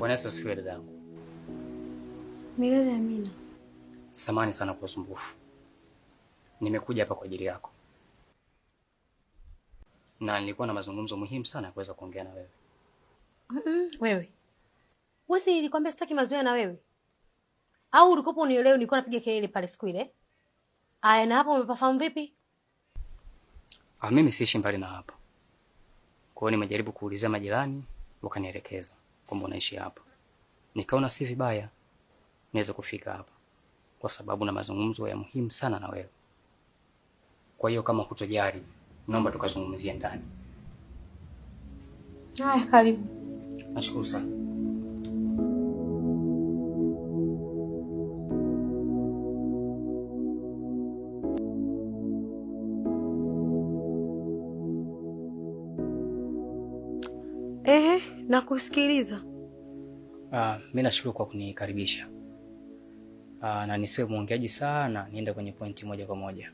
Bwana Yesu asifiwe dadangu. Milele amina. Samahani sana kwa usumbufu. Nimekuja hapa kwa ajili yako. Na nilikuwa na mazungumzo muhimu sana ya kuweza kuongea na wewe. Wewe. Wewe si nilikwambia sitaki mazoea na wewe? Au ulikopo unielewe nilikuwa napiga kelele pale siku ile? Aya, na hapo umepafahamu vipi? Mimi siishi mbali na hapa. Kwa hiyo nimejaribu kuulizia majirani, wakanielekeza kwamba unaishi hapa. Nikaona si vibaya niweze kufika hapa kwa sababu na mazungumzo ya muhimu sana na wewe. Kwa hiyo kama hutojali, naomba tukazungumzie ndani. Haya, karibu. Nashukuru sana. Nakusikiliza. Mimi nashukuru kwa kunikaribisha. Na nisiwe muongeaji sana, niende kwenye pointi moja kwa moja.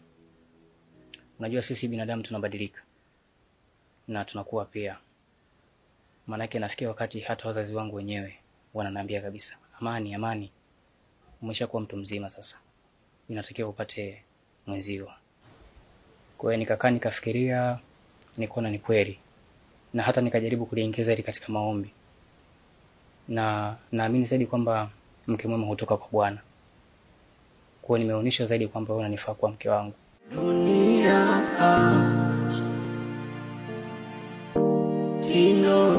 Unajua sisi binadamu tunabadilika. Na tunakuwa pia. Maana yake nafikia wakati hata wazazi wangu wenyewe wananiambia kabisa, Amani, Amani, umeshakuwa mtu mzima sasa. Inatakiwa upate mwenzio. Kwa hiyo nikakaa nikafikiria, nikaona ni kweli. Na hata nikajaribu kuliingiza hili katika maombi. Na naamini zaidi kwamba mke mwema hutoka kwa Bwana. Kwa hiyo nimeonyesha zaidi kwamba wewe unanifaa kuwa mke wangu. Dunia ino